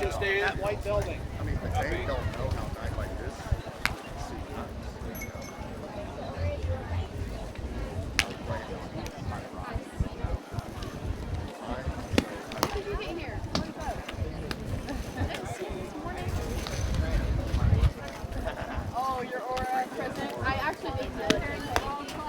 concession stand. That white building. I mean, but they don't know how night like this. Did you get here? What's up? I didn't see you this morning. Oh, your aura present? I actually did military for a long time.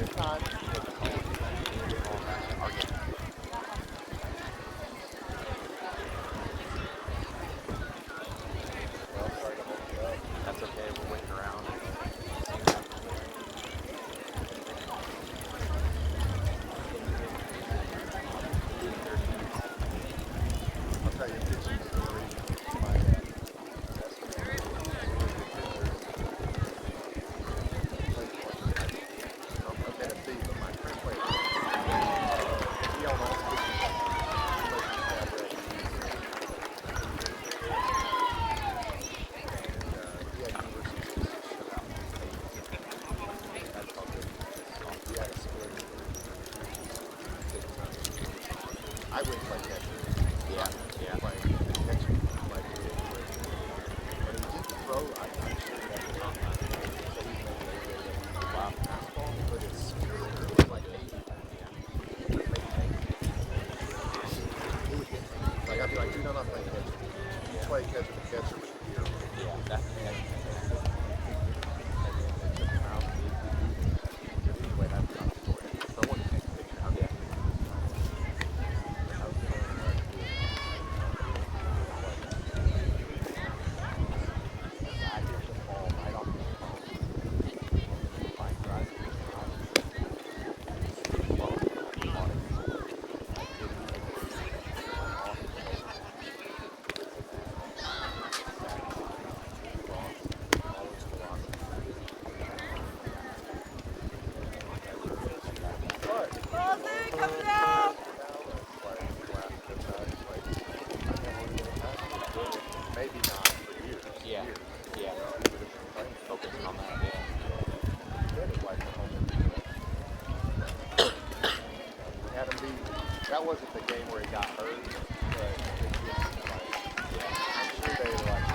next time. That's okay, we're waiting around. I'll tell you, pitching is great. I would play catcher. Yeah. Like catcher, like when he did throw, I'm sure he had a top nine. So he made wow fastball, but his speed was like 80. He would hit me. Like I'd be like, dude, I'm not playing catcher. You play catcher with catcher with the gear. Yeah, that. Maybe not for years. Yeah. Yeah. Focusing on that, yeah. We had him beat. That wasn't the game where he got hurt, but it just like, yeah, I'm sure they were like,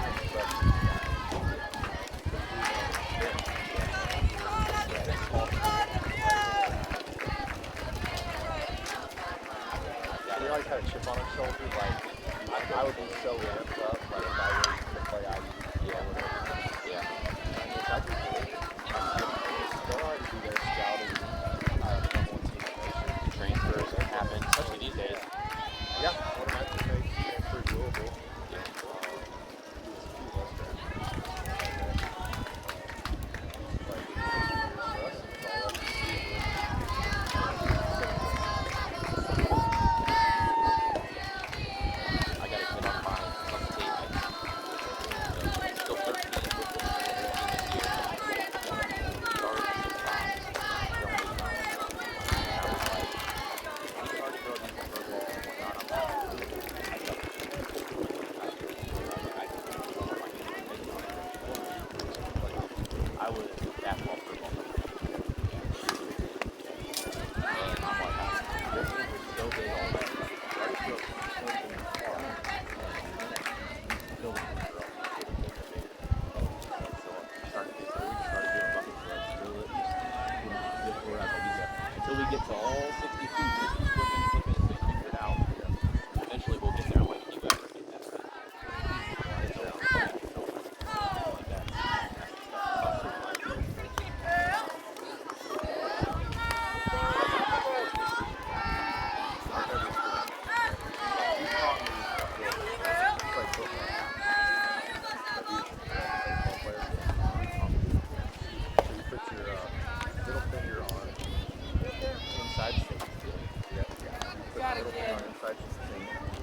we always had a chip on our shoulder. Like, I would be so amped up, like if I was to play IU. Yeah. Yeah. They'll already be there scouting. Transfers happen, especially these days. Yeah, one of my teammates transferred to Louisville. I got a kid on mine on the team. Still 13. I was basketball football. And I'm like, this thing is so big already. Until we get to all 60 feet, just keep flipping until we figure it out. Eventually we'll get there. I'm like, you guys are getting that right.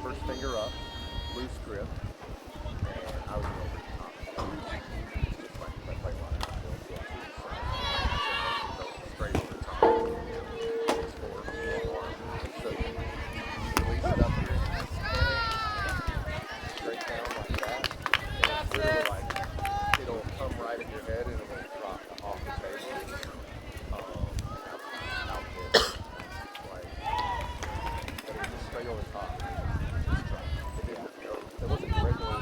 First finger up, loose grip, and I was over the top. Just like play line. Straight over the top. Score. So you release it up here, straight down like that. And it's literally like, it'll come right in your head and it'll drop off the table. Out there. Like, but it's just straight over the top. It wasn't regular ball,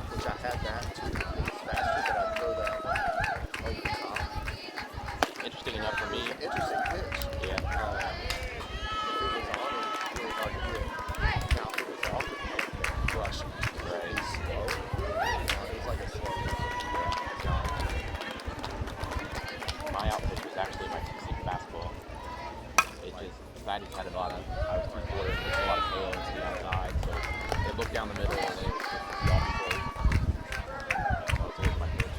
which I had that too. It was faster, but I'd throw that over the top. Interesting enough for me. Interesting pitch. Yeah. If it was on, it was really hard to hit. Now, if it was off, it was rush. Right. It was slow. It was like a slow. My Maddie had a lot of, I was 3/4, and there's a lot of tails to the outside, so they looked down the middle and they the off play. That was always my coach.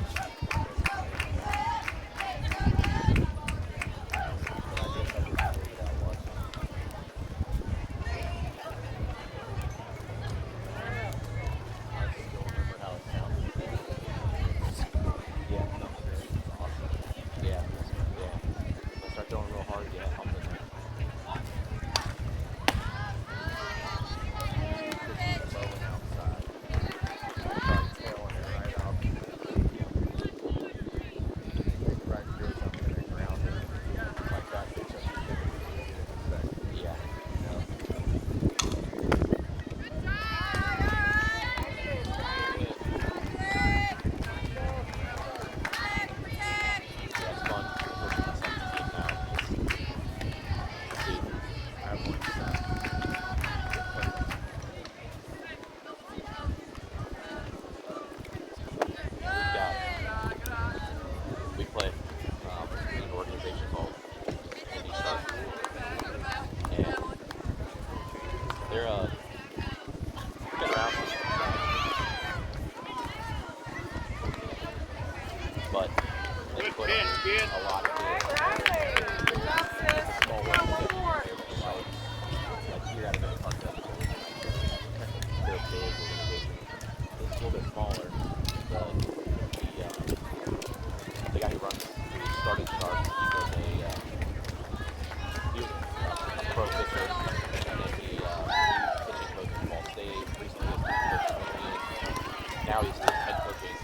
Now he's head coaching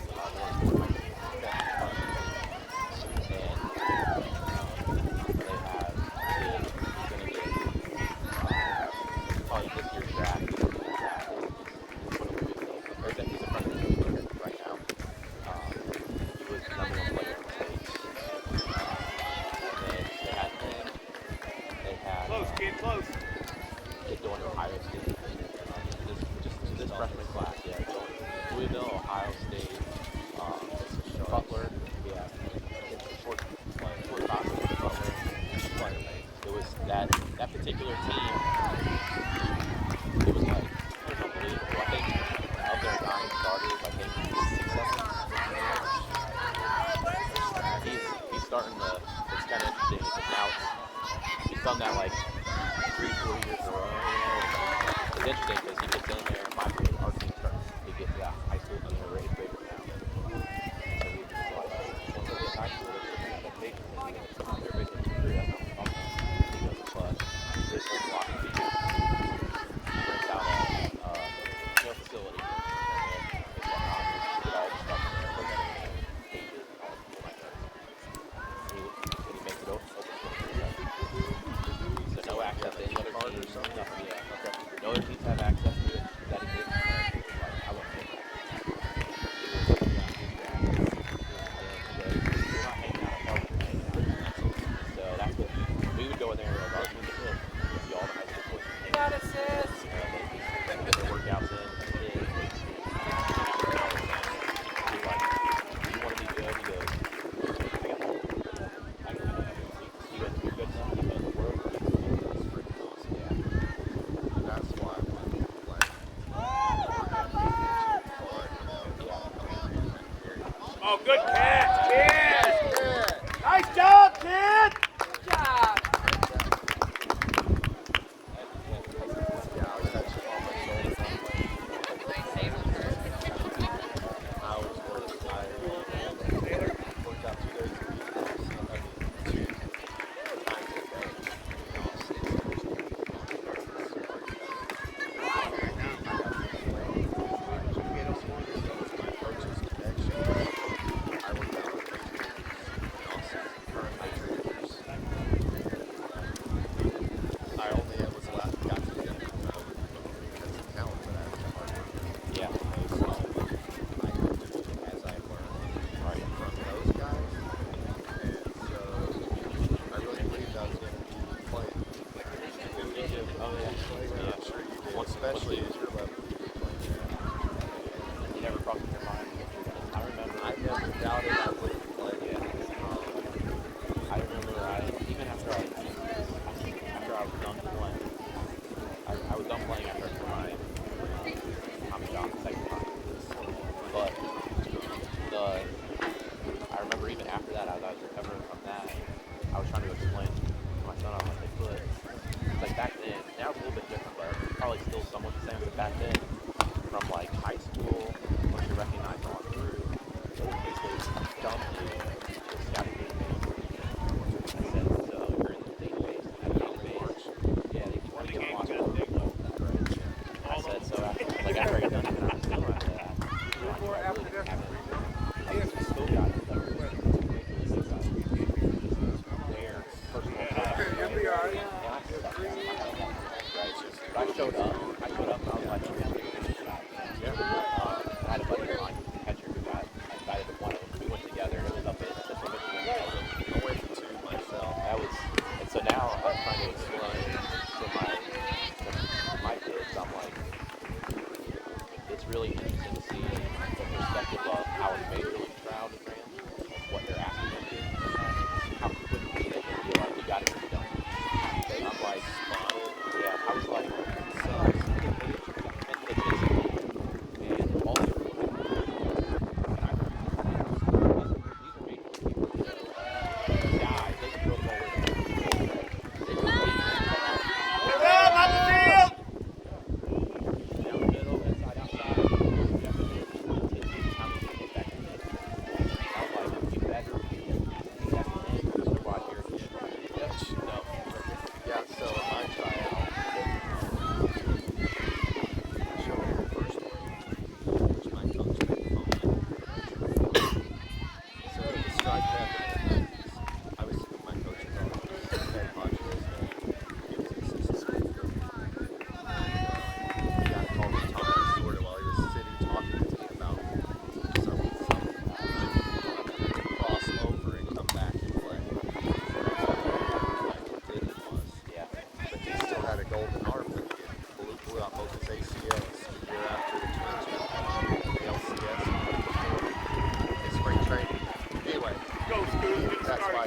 done that like 3-4 years in a row. It's interesting because he gets in there and our team starts to get high school team or 8th graders now. So we just like once they get high school, they're basically that's not but this whole block of people rents out a facility and it's whatnot. Get all the stuff in there, put that in cages and all the like that. And he makes it open. No access to any other teams, nothing. Yeah. Okay. No other teams have access to it. That is it. I wouldn't say that. You're not hanging out at parties, you're hanging out. So that's what we would go in there and our team would see all the high school coaches. You got assist. Get their workouts in. You want to be good, he goes. You guys do good enough, you know the world. Oh, good catch, kid! Nice job, kid! Good job! Especially as you're level. You never crossed your mind. I remember. I never doubted I wouldn't play. I remember even after I was done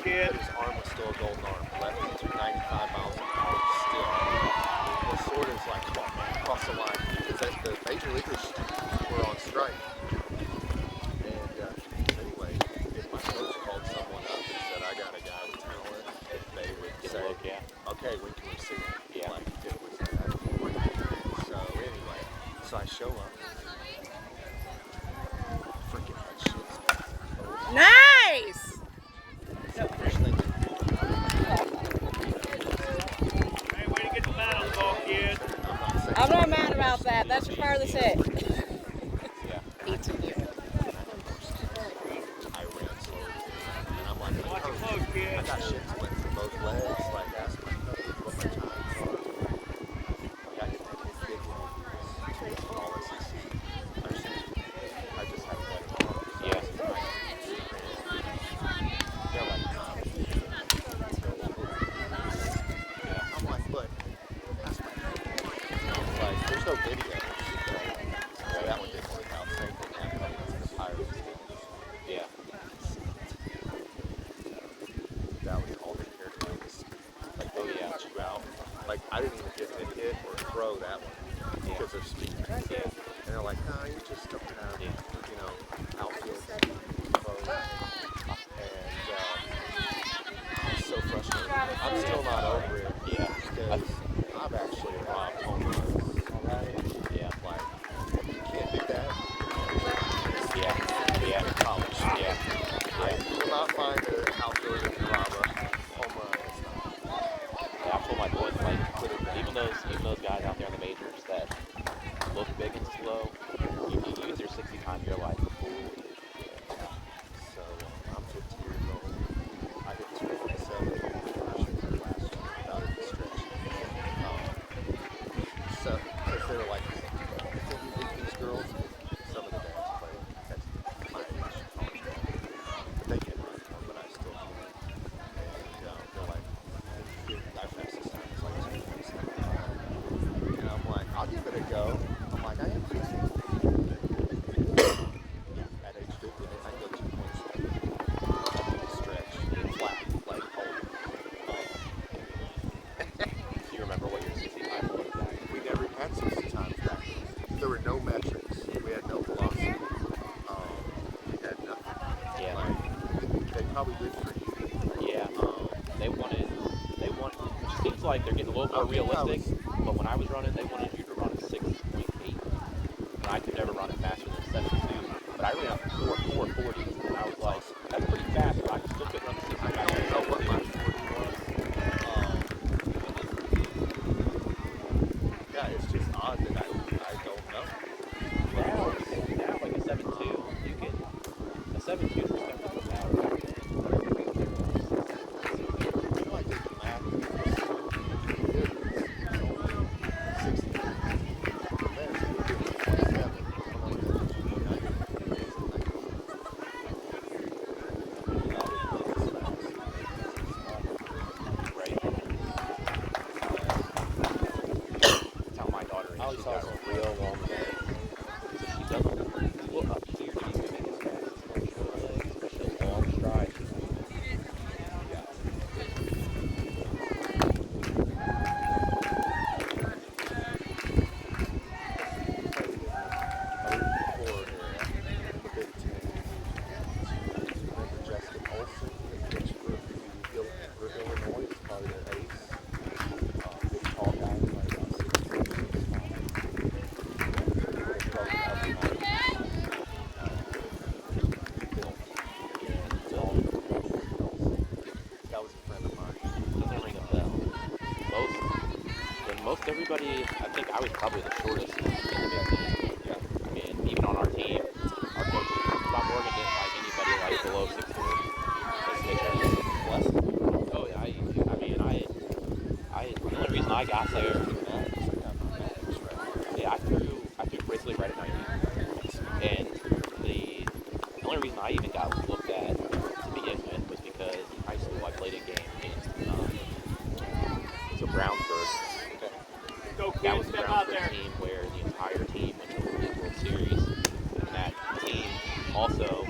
kid. But his arm was still a golden arm. Left to 95 miles an hour still. The sort of like across the line because the major leaguers were on strike. And anyway, if my coach called someone up and said, I got a guy with talent, if they would say, okay, when can we see him? Yeah. Like, it was that. So anyway, so I show up. Freaking that shit's Nice! Hey, way to get the bat on the ball, kid. I'm not mad about that. That's your farthest hit. Yeah. 18 years. I ran slowly. And I'm like, Watch it coach, close, kid. I got shit to win for both legs. Like, ask my coach what my times are. Like, I can take this big one. All SEC. I just have better arms. Yeah. They're like, nah. I'm like, but that's my coach. Like, there's no video. So that one didn't work out. Same thing happened against the Pirates. Yeah. That was all they cared about was speed. Like, they yeah. got you out. Like, I didn't even get to hit or throw that one because of speed. Yeah. And they're like, nah, you just don't have, you know, outfield throw. And I'm so frustrated. I'm still not over it. Yeah. Because I've actually robbed home runs. Yeah. Like, you can't do that. Yeah. Yeah. In college. Yeah. I will not find an outfielder that can rob a home run. It's not. Yeah, I told my boys, like, even those guys out there in the majors that look big and slow, you use your 60 times your life. So I'm 50 years old. I hit 247 last year without any stretch. So, because they were like, can you beat these girls? Some of the dads play at my age. But they can run, but I still can't. And they're like, our fastest time is like 2:27. And I'm like, I'll give it a go. I'm like, I am 50. At age 50, I go 2.7. Stretch, flat, like hold. Do you remember what your 60 times was back? We never had 60 times back. There were no metrics. We had no velocity. We had nothing. Yeah. Like, they probably did for you. Yeah. They wanted, which seems like they're getting a little more realistic, but when I was running, they wanted you to run 6.8. And I could never run it faster than 7.2. But I ran 4.40, and I was like, that's pretty fast, but I still couldn't run the 60. I don't know what my 40 was. Yeah, it's just odd that I don't know. Now like a 7.2, you can, a 7.2 is respectable now. I know I did the math. It's only 60. There's 27. Right. That's how my daughter is. She's got a real long leg. So she doesn't look up here to be moving as fast as her short legs, but she'll long stride. Doesn't ring a bell. Most everybody, I think I was probably the shortest in the big team. Yeah. I mean, even on our team, our coach, Bob Morgan didn't like anybody like below 6'4". Oh yeah, the only reason I got there, yeah, I threw basically right at 90. And the only reason I even got looked at to begin with was because in high school I played a game in so Brownsburg. Go, That kid, was the step out Brownsburg there. team where the entire team went to the World Series. And that team also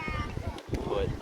put 14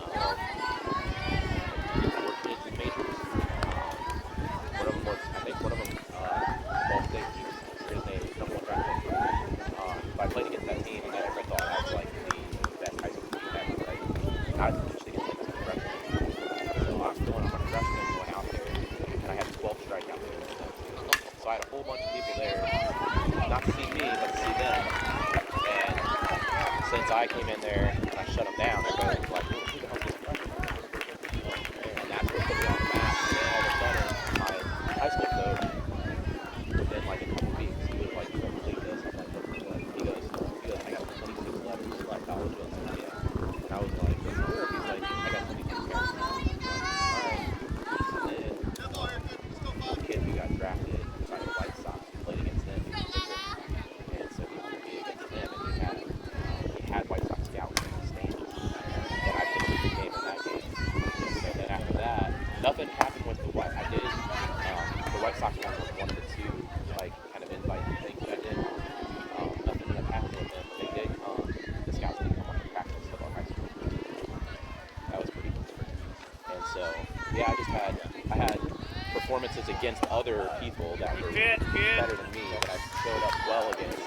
performances against other people that were Kid. better than me, but I showed up well against.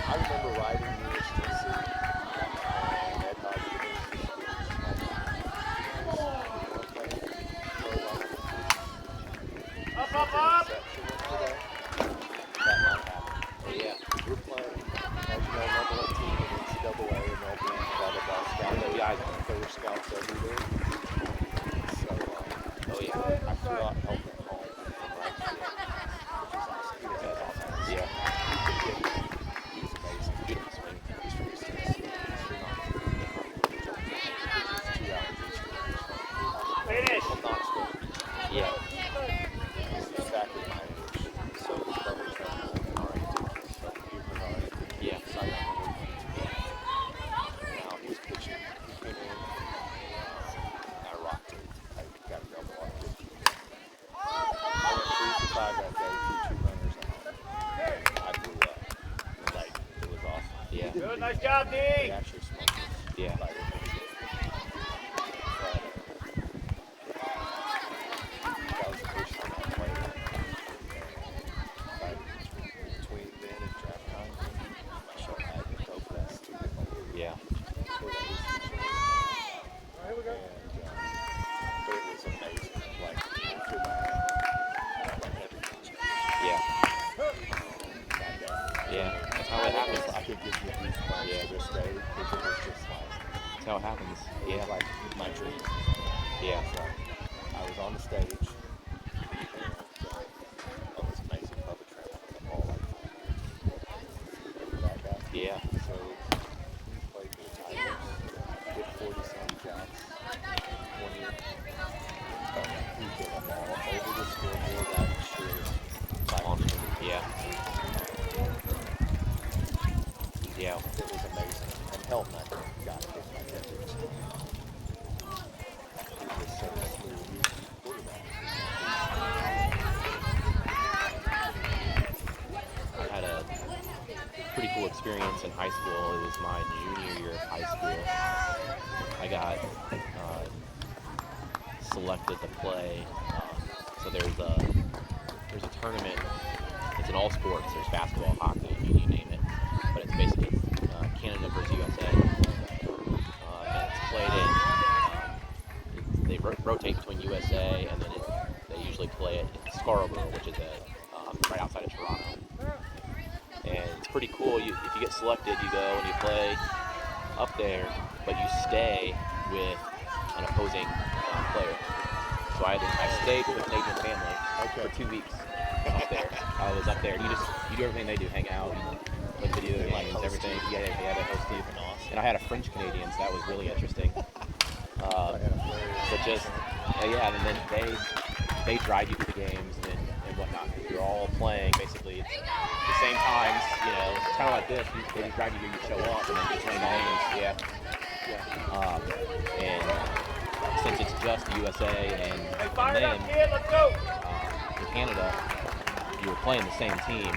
I remember riding New Year's Tennessee, and Ed Hodge Up. That might happen. Oh, yeah. We're playing, as you know, number 1 team in NCAA, and they'll be blah, blah, blah, scout. There were scouts everywhere. So, Oh, yeah. I threw out helmet home from right here, which is awesome. He was awesome. Yeah. He's amazing. Beautiful swing. He's from East Tennessee. He's from Knoxville. 2 hours east of here. Finish. From Knoxville. Yeah. He's exactly my age. So his brother Trevor and already did. So he was already Yeah. sight on the roof. Now he was pitching. He came in. I rocked him. I got a double on 50. I went 3 for 5 that day, 2 runners out. I blew up. Like, it was awesome. Yeah. Good. Nice job, D. He actually smoked us. Yeah. Like, that was the first time I played it. Like, between then and draft time, my show had the dope vest. Yeah. Here we go. But it was amazing. Like, after that, like everything changed. Yeah. That day. Yeah. That's how it happens. I could give you goosebumps Yeah. to this day because it was just like, That's how it happens. yeah, Yeah. like my dream. Yeah. So, I was on the stage, and that was amazing. Bubba Trent on the ball like that guy. Yeah. So he played for the Tigers, did 40-some jobs 1 year. He did them all over the scoreboard, out of shares, Yeah. Yeah. It was amazing. And Helton, I think, got it in my records. He was so much more used to quarterback. I had a pretty cool experience in high school. It was my junior year of high school. I got selected to play. So there's a tournament. It's in all sports. There's basketball, hockey, you name it. But it's basically Canada versus USA. And it's played in. They rotate between USA, and then they usually play it in Scarborough, which is right outside of Toronto. And it's pretty cool. If you get selected, you go and you play up there, but you stay with an opposing player. So I stayed with a Canadian family for 2 weeks up there. I was up there. You do everything they do, hang out, play video games, everything. Yeah, they had a host team. And I had a French Canadian, so that was really interesting. But just yeah, and then they drive you to the games and whatnot. You're all playing basically at the same times. You know, it's kind of like this. They just drive you here, you show up, and then you play games. Yeah. And since it's just USA and then Let's go. in Canada, you were playing the same team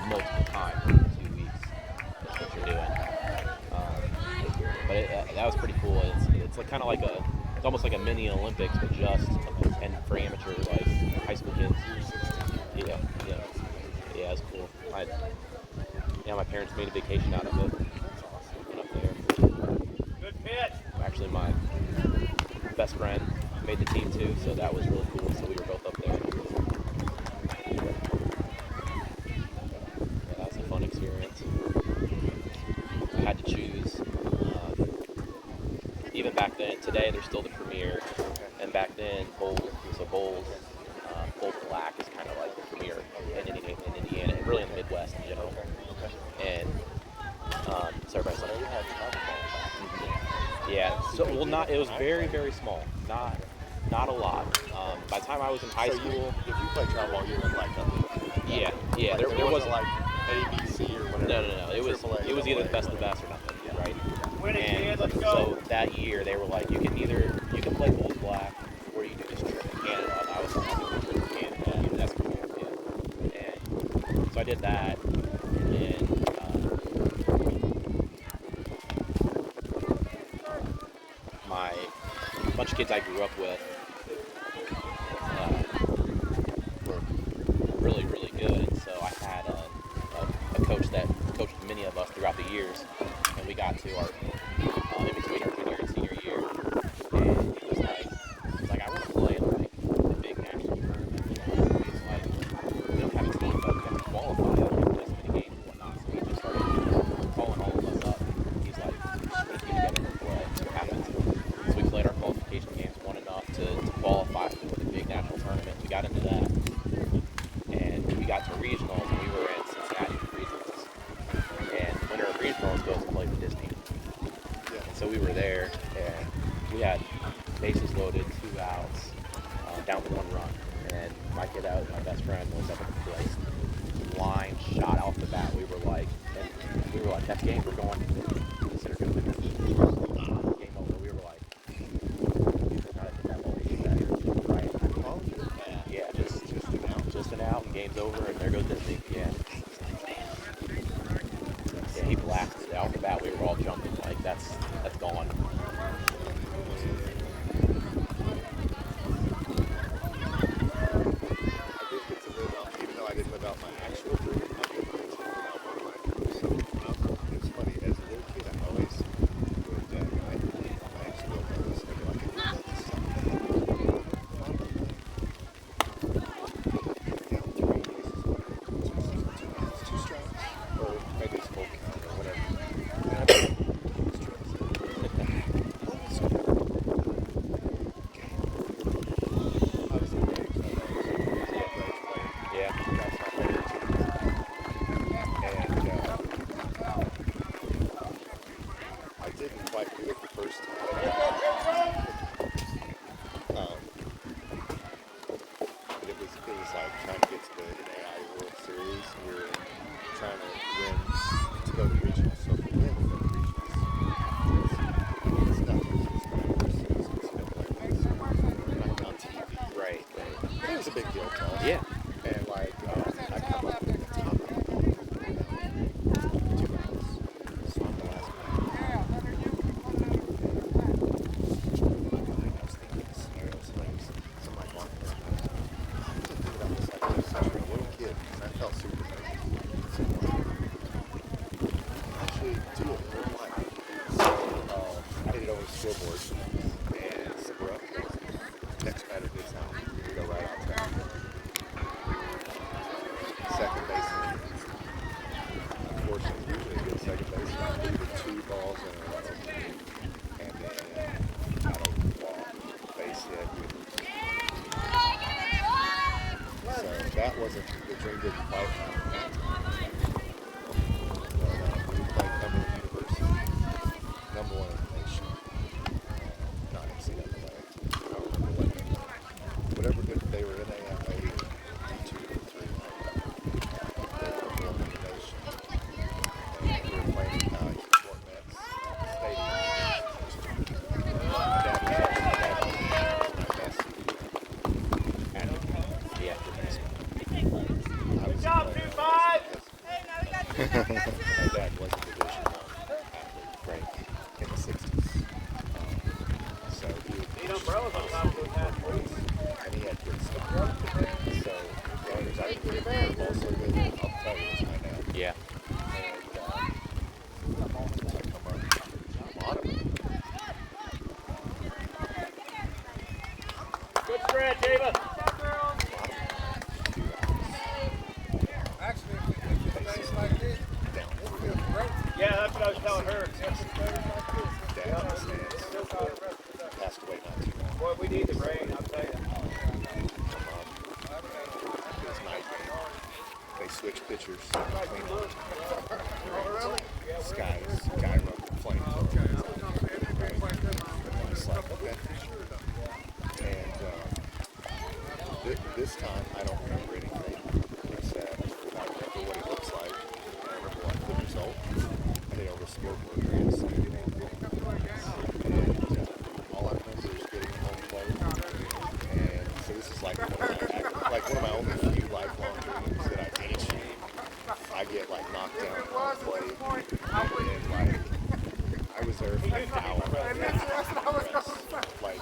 multiple times for 2 weeks. That's what you're doing. But that was pretty cool. It's like kind of like it's almost like a mini Olympics, but just and for amateur like high school kids. Yeah, it's cool. My parents made a vacation out of it. Went up there. Good pitch. Actually, my best friend made the team too, so that was really cool. So we were both up there. Yeah, that was a fun experience. I had to choose. Even back then, today they're still the premier, and back then bold black is kind of like the premier in Indiana, and really in the Midwest in general. And so everybody's like, yeah. So it was very, very small, not a lot. By the time I was in high school, If you play travel ball, you're in like a yeah. like, There wasn't like ABC or whatever. No. It was either the best of the best or nothing, right? Win it, And kid. Let's go. so that year they were like, you can play bold black or you can just trip in Canada. And I was like, trip in Canada. That's cool. Yeah. And so I did that, and a bunch of kids I grew up with to qualify for the big national tournament. We got into that, and we got to regionals, and we were in Cincinnati for regionals. And winner of regionals goes to play the Disney. And so we were there, and we had bases loaded, 2 outs, down to 1 run. And my kid out, my best friend, was up at the plate. Line shot off the bat. We were like, that's game. We're going. Consider going to game over. We were like, not hit that ball. Right. Yeah, just an out, and game's over, and there goes Disney. Yeah, he blasted it off the bat. We were all jumping like that's gone. Yeah. And like, I come up to the top of the so I'm the last man. I was thinking scenarios, somebody walking around. I was thinking about this like I was such a little kid, and I felt super nervous. So actually do it in real life. So I hit it over the scoreboard, and so we're up here. Next batter gets out. We go right out there. Second baseman. Unfortunately, usually a good second baseman. We did 2 balls in a row. And then got a walk, base hit. So that wasn't, the dream didn't quite happen. We played Cumberland University, #1 in the nation. Not NCAA. I don't remember whatever they were in AMA, D2 or 3. They were #1 in the nation. And we were playing in Fort Metz Stadium. My dad was my best. Good job, 2-5. My dad was a Division I athlete, right, in the 60s. So he would Need umbrellas on top of those hats, please. and he had good stuff. So runners, I think also good. I'll tell you, it's my dad. Yeah. And I'm almost going to come up. A lot of them. Good stretch, Ava. Yeah, that's what I was telling her. Dad understands. Passed away not too long. Boy, we need the rain, I'll tell you. His night game. They switch pitchers. Guy rubbed the flames over. It's like, okay. And this time, I don't remember anything except I remember what it looks like. And I remember what the result. I did over scoreboard grand slam. And all I remember is getting home plate. And so this is like one of my only few lifelong dreams that I can achieve. I get like knocked down on plate. And like I was there for an hour. Like I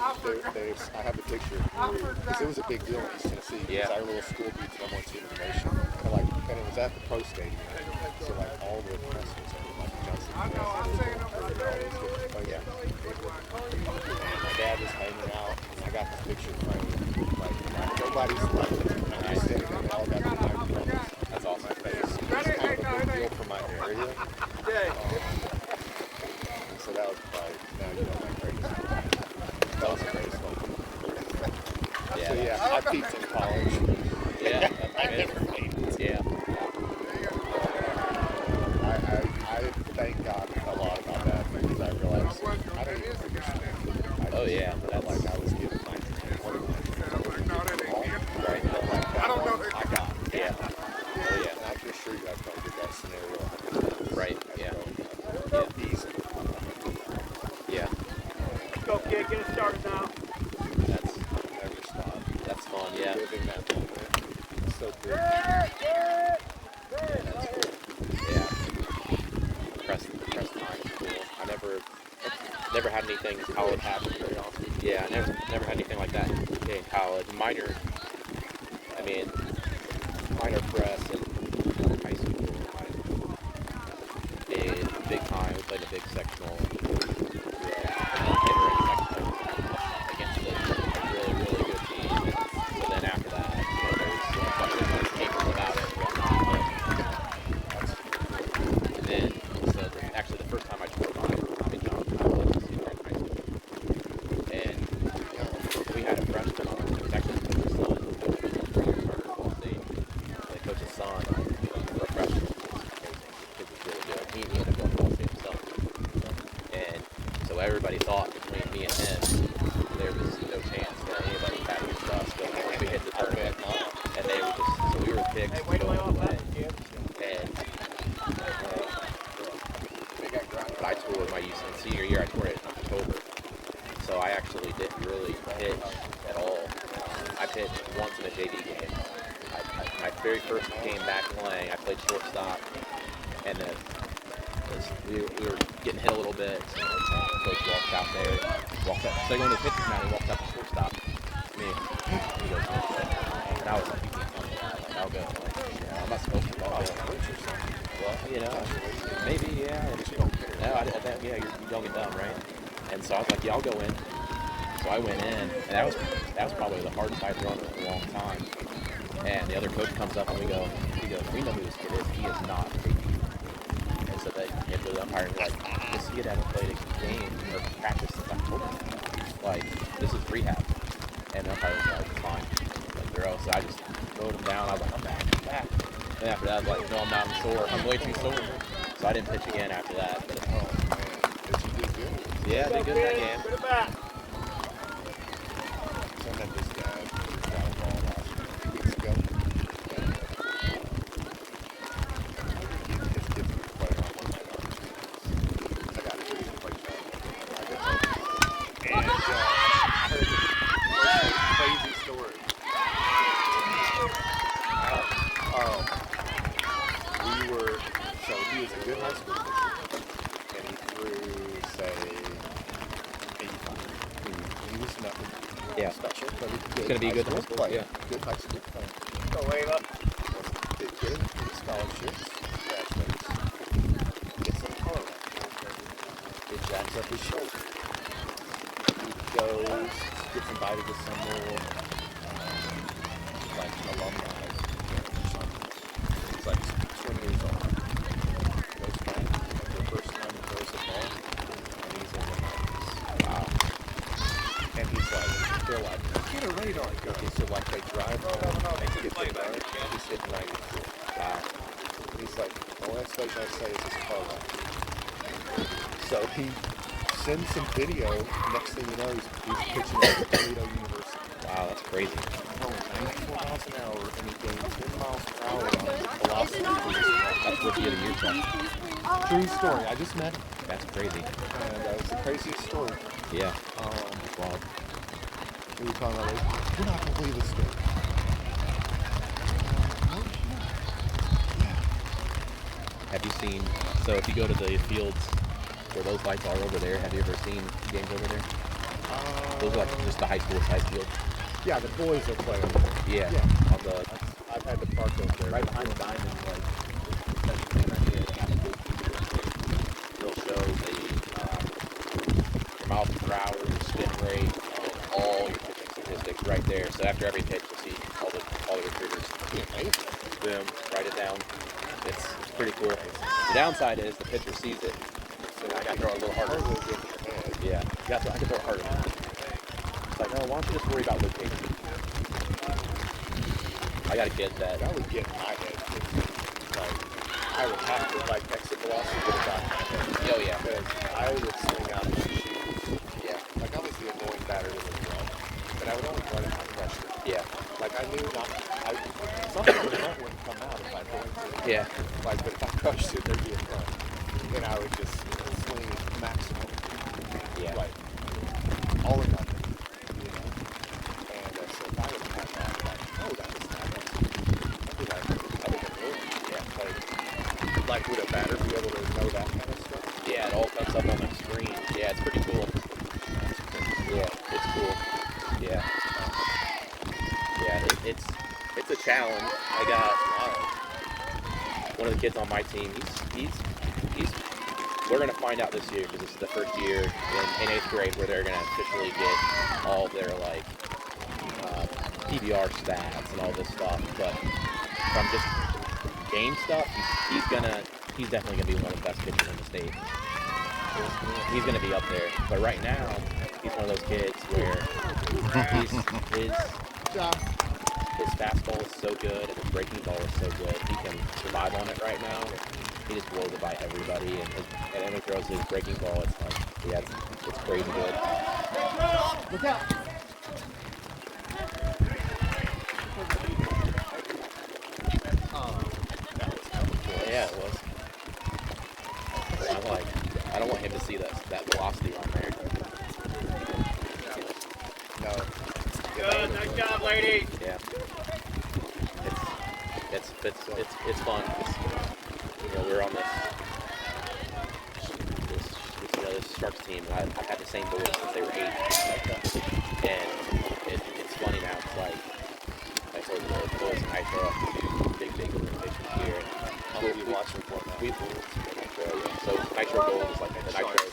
have a picture because it was a big deal in East Tennessee. Yeah. Our little school beat the #1 team in the nation. And it was at the Pro Stadium. So like all the press was there, like Johnson. Oh yeah. And my dad was hanging out, and I got the picture framed. Like nobody's like, I was standing there, and all got the microphones. That's awesome. My face. It was kind of a big deal for my area. So that was probably, now you know my greatest. That was the greatest one. Yeah. So yeah, I peaked in college. Yeah. I never made it. Yeah. I thank God a lot about that because I realized I don't even understand. Oh yeah. I felt like I was getting 19, 20 Right. I don't know. I got. Yeah. Oh yeah. And I can assure you, I probably did that scenario 100 times. Right. Yeah. Yeah. Easy. Yeah. Let's go, kid. Get it started now. That's Never stop. that's fun. Yeah. Living that moment. It's so cool. Yeah. Press time is cool. I never had anything in college happen very often. Yeah, I never had anything like that in college. Minor press in high school. I did big time. We played a big sectional. Against a really, really good team. So then after that, there was a bunch of escapers about it and whatnot. And then, actually the first time I tore my Tommy John, I was a senior in high school. And we had a freshman on. It was actually Coach's son. The Coach's son, a freshman. Kid was really good. He ended up going to Ball State himself. And so everybody thought between me and him, there was no chance that anybody had against us. But we hit the tournament, and they were just, so we were picked to go away. And I toured my senior year, I toured it in October. So I actually didn't really pitch at all. I pitched once in a JV game. My very first game back playing, I played shortstop, and then we were getting hit a little bit. So coach walked out there, so I go into the pitcher's mound, he walks out to shortstop. Me, he goes, and I was like, you can't come here. Like, I'll go. Like, I'm not supposed to. Well, maybe, yeah. No, yeah, you're young and dumb, right? And so I was like, yeah, I'll go in. So I went in, and that was probably the hardest I've thrown in a long time. And the other coach comes up and he goes, we know who this kid is. He is not a JV. And so they get to the umpire and be like, this kid hasn't played a game or practice since October. Like, this is rehab. And the umpire was like, fine. Like, throw. So I just rode him down. I was like, I'm back. And after that, I was like, no, I'm not. I'm sore. I'm way too sore. So I didn't pitch again after that. But, Did you do good? yeah, I did good in that game. Put it back. So I met this guy down in Brawl last 2 weeks ago. His kids were playing on one of my teams. I got to play I got and I heard this crazy story. So he was a good high school pitcher, and he threw, say, 85. He was nothing special, but he was It's gonna be a good high school player. yeah. Good high school player. Go, Ava. Did good in scholarships, bachelors, gets in a car wreck. It jacks up his shoulder. He goes, gets invited to some more, like, alumni camp or something. He's like 20 years old. Goes back, for the first time he throws a ball, and he's in the 90s. Wow. And he's like, they're like, get a radar gun. So like they drive home and he gets it right. He's hitting 92. Wow. And he's like, the only explanation I say is his car wreck. So he sends some video. Next thing you know, he's pitching at Toledo University. Wow, that's crazy. Going 94 miles an hour and he gained 10 miles per hour on velocity. That's rookie of the year stuff. True story. I just met him. That's crazy. And that was the craziest story. Yeah. Wow. We were talking about it. You're not going to believe this story. Have you seen, so if you go to the fields where those lights are over there, have you ever seen games over there? Those are like just the high school size field. Yeah, the boys are playing over there. Yeah. Yeah. On the, I've had to park over there. right behind the diamond, like, that's the thing right here. They'll show your miles per hour, your spin rate, all your pitching statistics right there. So after every pitch, you'll see all the recruiters. Boom, write it down. It's pretty cool. The downside is the pitcher sees it, so I got to throw it a little harder. Yeah, I can throw it harder. It's like, no, why don't you just worry about location? I got a kid that. That would get in my head. 'Cause, like, I would have to, like, exit velocity would have got in my head. Oh yeah. Because I would swing out and shoot. Yeah. Like, I was the annoying batter that would run. But I would only run if I crushed it. Yeah. Like, I knew not. Sometimes the front wouldn't come out if I going to. Yeah. Like, but if I crushed it, there'd be a front. Then I would just swing maximum. Yeah. Like, all or nothing. You know? And so if I would have had that, like, oh, that was nice. I'd be like, I would have really. Yeah. Like, would a batter be able to know that kind of stuff? Yeah, it all comes up on the screen. Yeah, it's pretty cool. Yeah, it's cool. Yeah. Yeah, it's a challenge. I got one of the kids on my team. He's we're gonna find out this year because this is the first year in 8th grade where they're gonna officially get all their like PBR stats and all this stuff. But from just game stuff, he's definitely gonna be one of the best pitchers in the state. He's gonna be up there. But right now, he's one of those kids where his fastball is so good and his breaking ball is so good. He can survive on it right now. He just blows it by everybody, and when he throws his breaking ball, it's like, yeah, it's crazy good. Look out! Yeah, it was. I'm like, I don't want him to see that velocity on there. No. Good, nice job, ladies. Yeah. It's fun. You know, we're on this Sharks team, and I've had the same boys since they were 8. And it's funny now. It's like I told you, the boys in Nitro have to do big organizations here. How many you watching for now? We Nitro, yeah. So Nitro Gold is like the Nitro.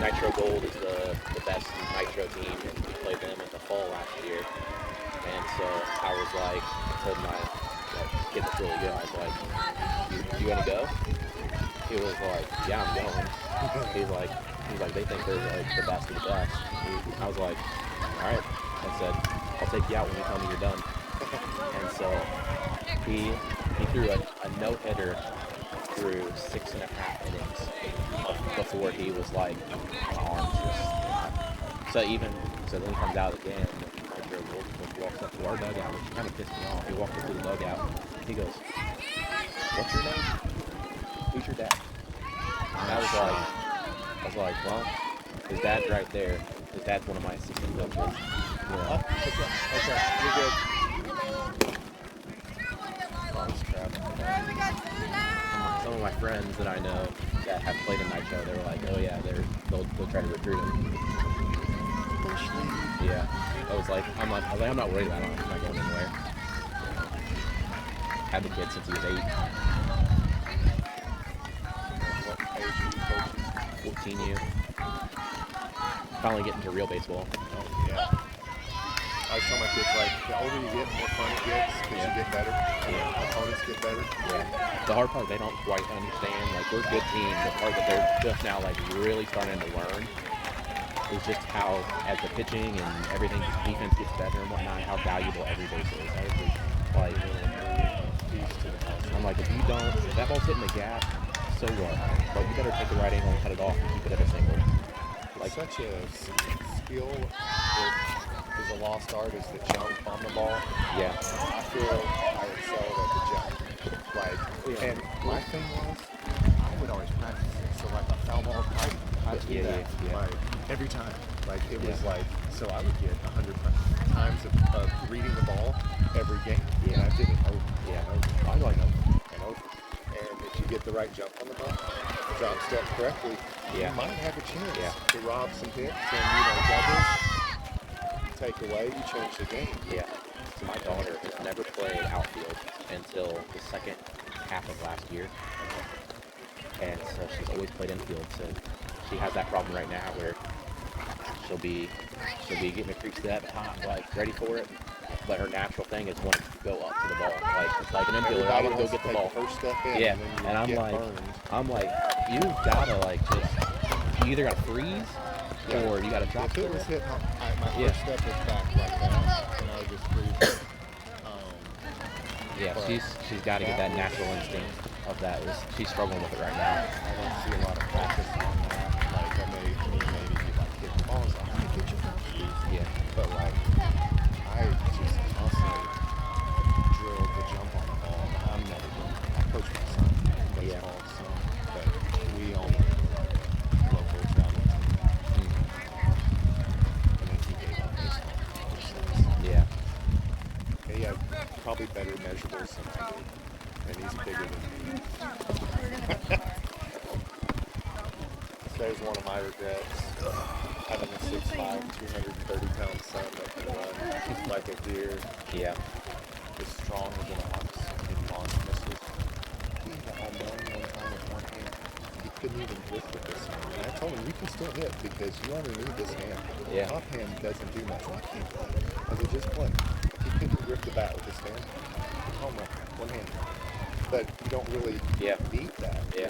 Nitro Gold is the best Nitro team, and we played them in the fall last year. And so I was like, I told my kid that's really good, I was like, you gonna go? He was like, yeah, I'm going. He's like, they think they're like the best of the best. I was like, all right. I said, I'll take you out when you tell me you're done. And so he threw a no-hitter through 6.5 innings before he was like, my arms just. So then he comes out again. Walks up to our dugout, which kind of pissed me off. He walked up to the dugout. He goes, "What's your name? Who's your dad?" And I was like, well, his dad's right there. His dad's one of my assistant coaches. You know. Okay, you're good. Oh, this crap. Some of my friends that I know that have played in Nitro, they were like, "Oh yeah, they'll try to recruit him." Yeah. I was like, I'm not worried about him. I'm not going anywhere. Had the kid since he was 8. What age are you coaching? 14 U. Finally getting to real baseball. Oh, yeah. I tell my kids, like, the older you get, the more fun it gets, because you get better. Yeah. Opponents get better. Yeah. The hard part they don't quite understand. Like, we're a good team. The part that they're just now like really starting to learn is just how, as the pitching and everything, defense gets better and whatnot, how valuable every base is. Like, I'm like, if that ball's hitting the gap, so what? But you better take the right angle and cut it off and keep it at a single. Like, such a skill that is a lost art is the jump on the ball. Yeah. I feel I excel at the jump. Like, and my thing was, I would always practice it. So like a foul ball, I do that. Like, every time. Like, it was like, so I would get 100 times of reading the ball every game. Yeah. And I did it over. Yeah. I like and over. And if you get the right jump on the ball, drop step correctly, you might have a chance to rob some hits and, doubles, take away, you change the game. Yeah. So my daughter has never played outfield until the second half of last year. And so she's always played infield. So she has that problem right now where she'll be getting a crease step hot, like ready for it. But her natural thing is want to go up to the ball. Like an infielder, I want to go get the ball. First step in, yeah, and I'm like, you gotta you either gotta freeze or you gotta drop. If it was hit, my first step was back like that, and I would just freeze. Yeah, But she's got to get that natural instinct of that. She's struggling with it right now. I don't see a lot of practice on that. Like, I may maybe be like hitting balls. I'm going to get your mouth, please. Yeah. But, like, I just constantly drill the jump on the ball. I'm never doing it. I coach my son baseball, so, but we own local travel team. And then he gave up baseball. Which sucks. Yeah. He had probably better measurables than I do. And he's bigger than me. There's one of my regrets. Having a 6'5", 230-pound son that can run like a deer. Yeah. Is stronger than an ox in long misses. He got home run one time with one hand. He couldn't even grip with this hand. And I told him, you can still hit because you only need this hand. Yeah. The offhand doesn't do much. I can't play. I said, just play. He couldn't grip the bat with his hand. Home run, one hand. But you don't really beat that. Yeah.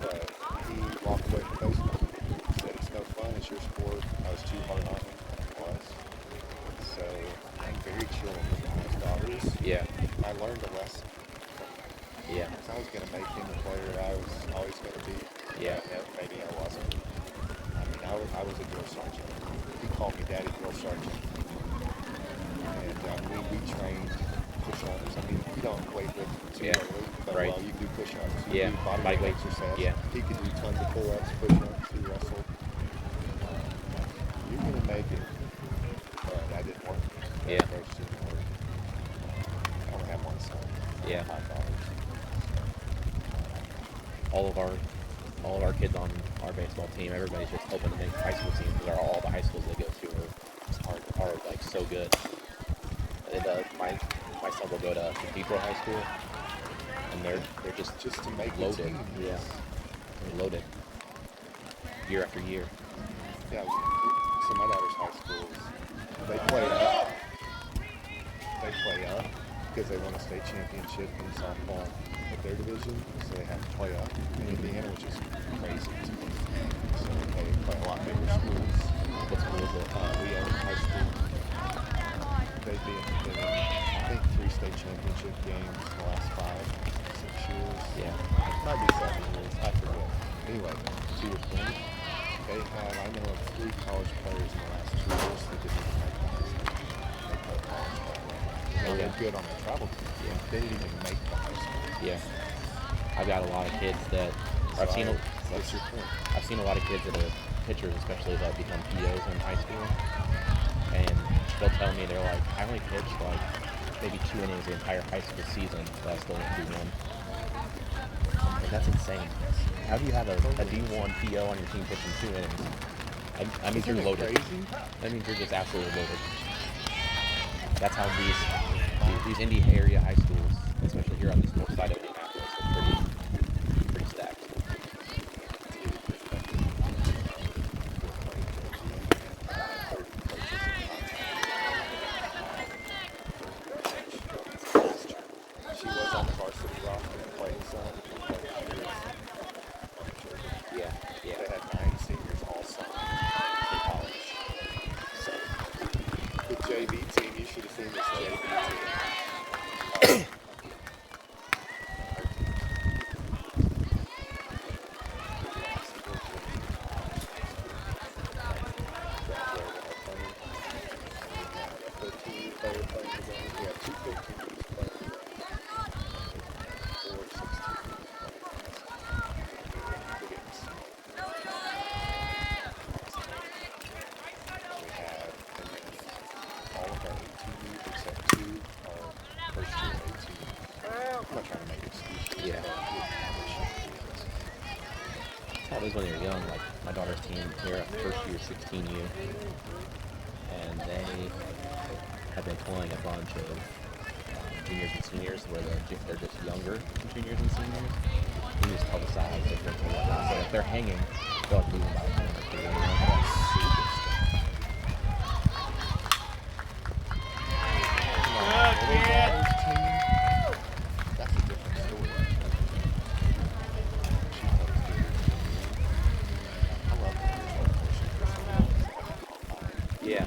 But he walked away from baseball. He said, it's no fun. It's your sport. I was too hard on him. I was. So I'm very chill with my daughters. Yeah. I learned a lesson. Yeah. If I was going to make him the player I was always going to be. Yeah. Maybe I wasn't. I mean, I was a drill sergeant. He called me Daddy Drill Sergeant. And we trained push-ups. I mean, you don't weight lift too early, but well, you do push-ups. You do body weight exercise. Yeah. He could do tons of pull-ups, push-ups. He wrestled. You're going to make it. But I didn't work. Yeah. First didn't work. I only have one son. Yeah. 5 daughters. All of our kids on our baseball team, everybody's just hoping to make high school teams because all the high schools they go to are like so good. And my son will go to Cathedral High School, and they're just to make loaded. the team. Yeah, they're loaded year after year. Yeah, so my daughter's high schools, they play up. They play up because they won a state championship in softball at their division, so they have to play up in Indiana, which is crazy to me. So they play a lot bigger schools. What school is it? We own high school. They've been in, I think, 3 state championship games in the last 5, 6 years. Yeah. Might be 7 years, I forget. Anyway, to your point, they have, I know of 3 college players in the last 2 years that didn't even make the high school. They play college ball. They were good on their travel team. Yeah. They didn't even make the high school. Yeah. I've got a lot of kids that I've seen a lot of kids that are pitchers, especially that become POs in high school, and they'll tell me they're like, I only pitched like maybe 2 innings the entire high school season, but I still didn't do one. Like, that's insane. How do you have a D1 PO on your team pitching 2 innings? I mean, you're loaded. Crazy? That means you're just absolutely loaded. That's how these Indy area high schools, especially here on this north side of Indianapolis, are pretty stacked. She was on the varsity roster playing some. Yeah. They had 9 seniors all summer in college. So, the JV team, you should have seen this JV team. That was when they were young, like my daughter's team here at first year 16U, and they have been playing a bunch of juniors and seniors where they're just younger than juniors and seniors. You just tell the size difference and whatnot. So if they're hanging, they'll like lose about 1 or 2. You know? Yeah.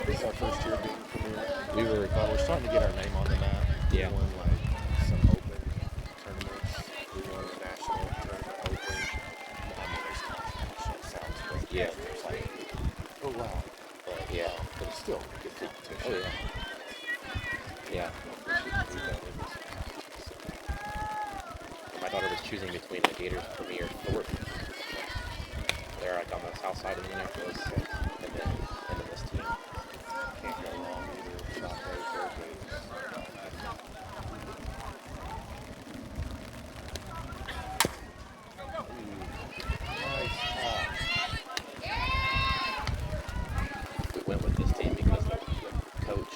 This is our first year being premier. We're starting to get our name on the map. Yeah. We won like some open tournaments. We won a national tournament open. I mean, there's national sounds great. Yeah. It's like, oh wow. But Yeah. but it's still good competition. Oh yeah. My daughter was choosing between the Gators Premier Thornton. They're like on the south side of Minneapolis, and then this team. Can't go wrong either. Not very fair games. Nice pass. We went with this team because the coach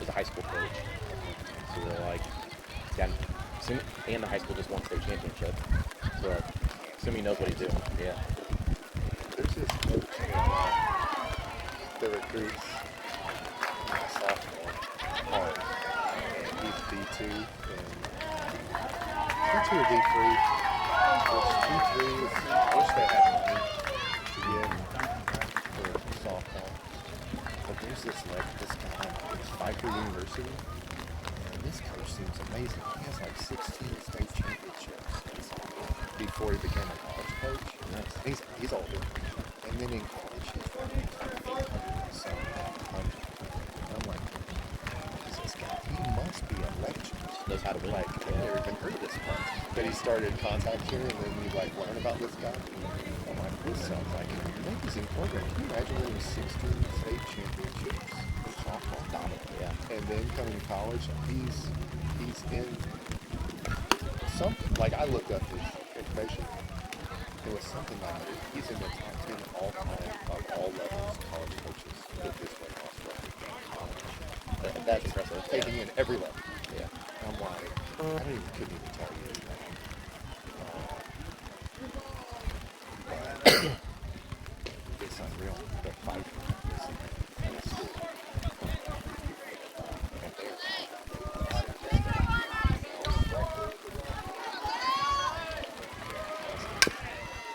is a high school coach. So we're like, and the high school just wants their championship. So like, assuming he knows what he's doing. Yeah. There's this coach that recruits my sophomore hard, and he's D2 and D2 or D3. Which D3 is, I wish they had money to give for softball. But there's this guy, it's Pfeiffer University, and this coach seems amazing. He has like 16 state championships in softball before he became a college coach. Nice. He's older. And then in college, he's running like 800 and something. And I'm like, who's this guy? He must be a legend. Knows how to win. Like, I've never even heard of this guy. But he started contacting and then you like learn about this guy. I'm like, this sounds like an amazing program. Can you imagine winning 16 state championships in softball? Yeah. And then coming to college, he's in some, like I looked up his information. It was something like he's in the top 10 all time of all levels college coaches with his weight loss record. That's impressive. Taking in every level. Yeah. I'm like, couldn't even tell you his name. It's unreal. The fight is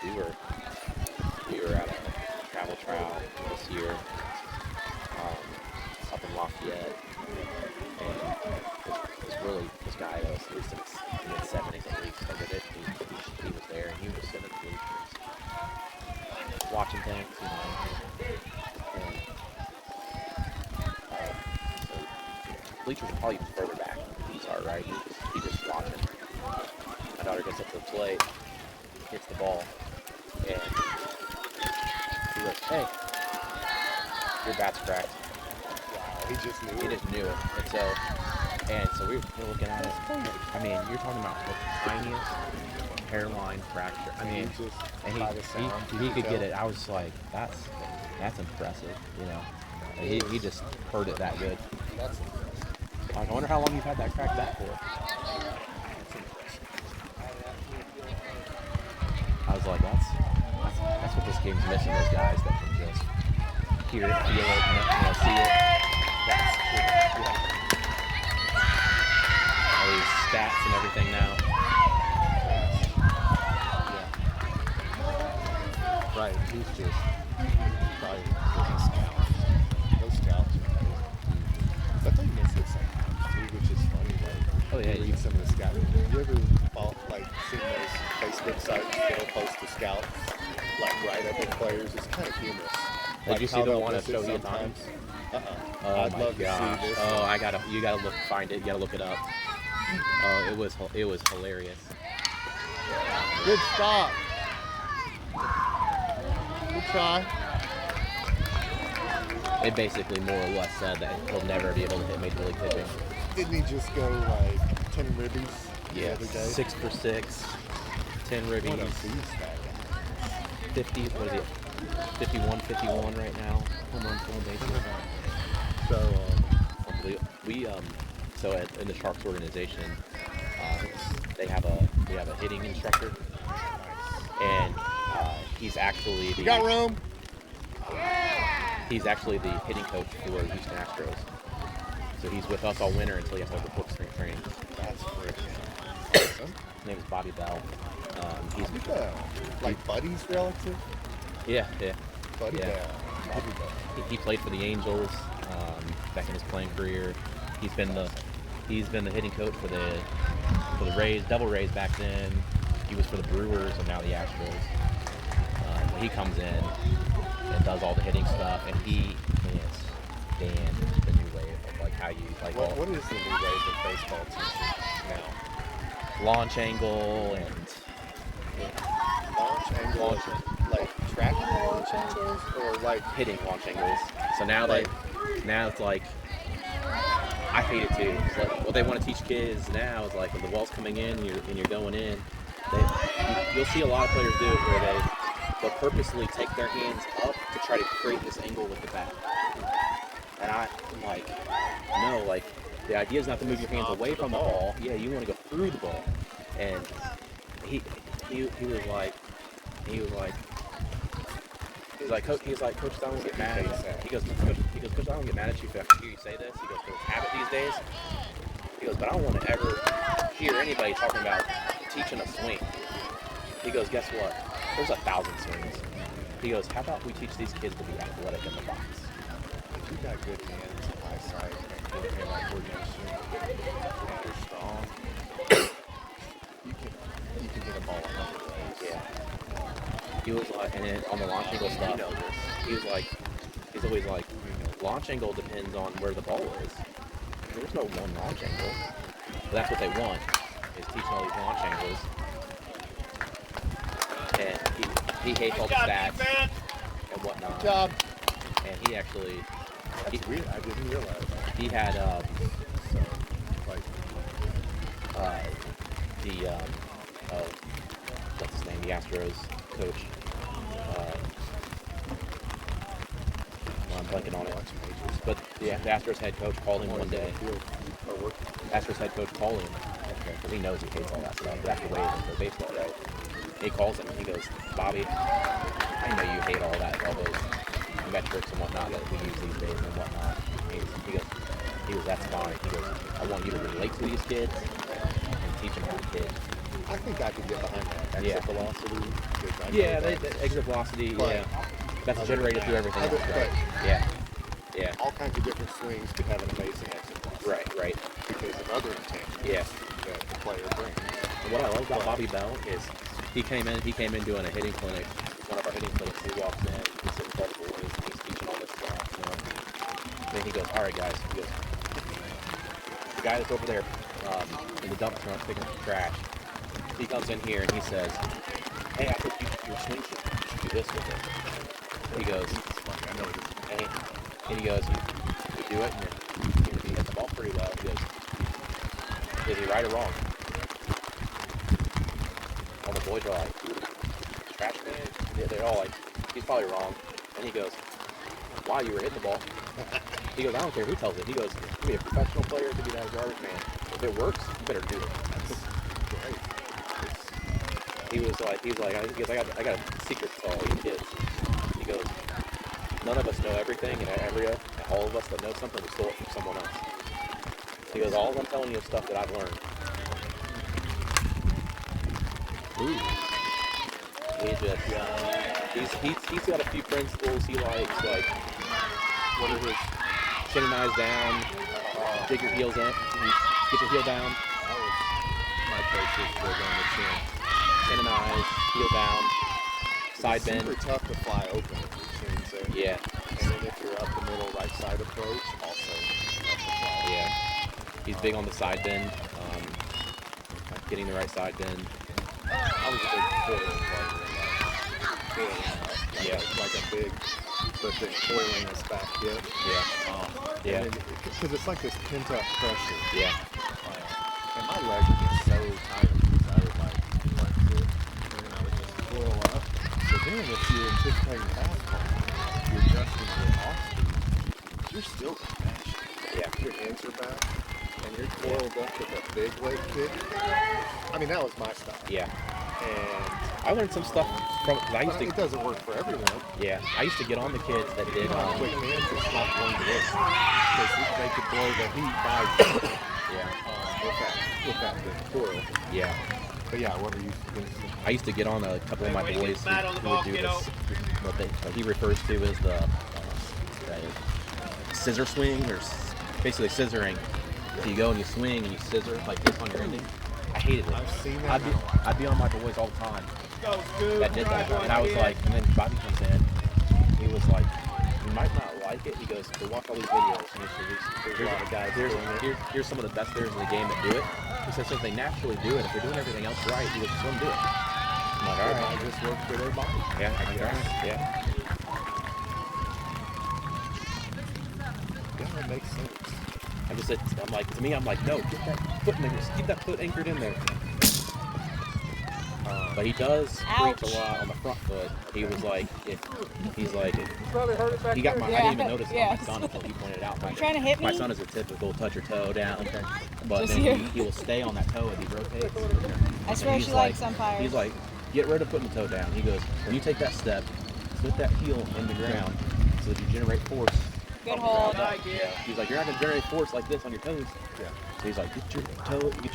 We were at a travel trial this year up in Lafayette, and this guy that was in his mid-70s at least started it. He was there, and he was sitting in the bleachers watching things, you know. And, so bleachers are probably even further back than these are, right? He just watching. My daughter gets up to the plate, hits the ball, and he goes, "Hey, your bat's cracked." wow, he just knew. He just knew it. And so we were looking at it. I mean, you're talking about the tiniest hairline fracture. I mean, and he could get it. I was like, that's impressive, you know. And he just heard it that good. That's impressive. Like, I wonder how long you've had that cracked back for. I was like, that's what this game's missing. Those guys that can just hear it, feel it, and, see it. That's cool. Yeah. All these stats and everything now. Yeah. Right, he's just probably those scouts. Those scouts are amazing. But they miss it sometimes too, which is funny. Like, Oh yeah, you read some of the scouts. You ever seen those Facebook sites that'll post the scouts like right up with players? It's kind of humorous. Did you see the one of Shohei Times? Oh I'd my love gosh. to see this. Oh, you gotta find it. You gotta look it up. Oh, it was hilarious. Good stop. Good try. It basically more or less said that he'll never be able to hit Major League pitching. Didn't he just go like 10 ribbies the other day? 6 for 6, 10 ribbies. What a beast that guy. 50, what is it? 51 right now. Home run, stolen bases. So, in the Sharks organization, we have a hitting instructor, and he's actually the you got room? He's actually the hitting coach for Houston Astros. So he's with us all winter until he has to go to spring training. That's freaking awesome. His name is Bobby Bell. He's Like Buddy's relative? yeah. Buddy Yeah. Bell. Bobby Bell. He played for the Angels back in his playing career. He's been the hitting coach for the Rays, Devil Rays back then. He was for the Brewers and now the Astros. He comes in and does all the hitting stuff, and he can't stand the new wave of like how you like What is the new wave of baseball teaching now? launch angle and Launch angles, like tracking launch angles, or like hitting launch angles. So now now it's like I hate it too. It's like what they want to teach kids now is like when the ball's coming in and you're going in, you'll see a lot of players do it where they'll purposely take their hands up to try to create this angle with the bat. And I'm like, no, like the idea is not to move your hands away from the ball. Yeah, you want to go through the ball. And he was like, Coach, I don't get mad at you. He goes, Coach, I don't get mad at you if I hear you say this. He goes, it's habit these days. He goes, but I don't want to ever hear anybody talking about teaching a swing. He goes, guess what? There's 1,000 swings. He goes, how about we teach these kids to be athletic in the box? if you got good hands, eyesight, and good hand-eye coordination, and you're strong, you can hit a ball 100 ways. Yeah. He was like, and then on the launch angle stuff, he's always like, launch angle depends on where the ball is. There's no one launch angle. But that's what they want, is teaching all these launch angles. And he hates all the stats and whatnot. Good job. And he actually, That's weird. I didn't realize that. he had So, like, what's his name, the Astros coach. I'm blanking on it. But the Astros head coach called him one day. Astros head coach called him because he knows he hates all that stuff. But that's the way it is for baseball, right? He calls him and he goes, Bobby, I know you hate all those metrics and whatnot that we use these days and whatnot. He goes, that's fine. He goes, I want you to relate to these kids and teach them how to hit. I think I could get behind that. Exit velocity. Yeah, the exit velocity, But that's generated through everything else, right? Yeah. All kinds of different swings could have an amazing exit velocity. Right. Because of other intangibles that the player brings. And what I love about Bobby Bell is he came in doing a hitting clinic, one of our hitting clinics. He walks in, he's sitting in front of the boys, and he's teaching all this stuff, Then he goes, all right, guys. He goes, the guy that's over there in the dump truck picking up the trash, he comes in here and he says, hey, I think your swing should do this with it. He goes, I know it is. and he goes, you do it, and you hit the ball pretty well. He goes, is he right or wrong? All the boys are like, trash man? Yeah, they're all like, he's probably wrong. And he goes, wow, you were hitting the ball. He goes, I don't care who tells it. He goes, you can be a professional player, you can be that garbage man. If it works, you better do it. Right. He was like, I got a secret to all these kids. He goes, none of us know everything, and all of us that know something, we stole it from someone else. He goes, all I'm telling you is stuff that I've learned. Ooh. He's got a few principles he likes, like, what are his, chin and eyes down, dig your heels in, get your heel down. That was my coach's word on the chin. Chin and eyes, heel down, side It's bend. super tough to fly open if your chin's there. Yeah. And then if you're up the middle, right side approach, also tough to fly. Yeah. He's big on the side bend, getting the right side bend. I was a big foiling player in that. Like a big, but then foiling this back hip. Yeah. Because it's like this pent up pressure. Yeah. And my leg would get so tired because I would like flex it, and then I would just coil up. So then if you're anticipating fastball, you're adjusting your off speed, you're still smashed. Yeah. Your hands are back, and you're coiled up with a big weight kick. I mean, that was my style. Yeah. And I learned some stuff from, I used it to, doesn't work for everyone. I used to get on the kids that did, Quick hands, it's not going to work because they could blow the heat by you. yeah. With that big coil. Yeah. But yeah, what were you going to say? I used to get on a couple of my boys Pat on the who ball, would do kiddo. this, what he refers to as the scissor swing, or basically scissoring. So you go and you swing and you scissor like this on your ending. I hated it. I've seen that. I'd be on my boys all the time Go, Scoop. that did that, Drive and I was one, like, and then Bobby comes in. He was like, you might not like it. He goes, but watch all these videos. And there's a lot of guys doing it. Here's some of the best players in the game that do it. He says, so if they naturally do it, if they're doing everything else right, he goes, just let them do it. I'm like, all right. I just work for their body. Yeah, I guess. Yeah. Yeah, that makes sense. I'm like, to me, I'm like, no, get that foot in there. Just keep that foot anchored in there. But he does preach a lot on the front foot. He was like, he got my, I didn't even notice it on my son until he pointed it out. You trying to hit me? My son is a typical touch your toe down. Okay. But Just then here. he will stay on that toe as he rotates. I swear He's she like- likes umpires. He's like, get rid of putting the toe down. He goes, when you take that step, put that heel in the ground so that you generate force. Good hold. He's like, you're not gonna generate force like this on your toes. Yeah. So he's like, get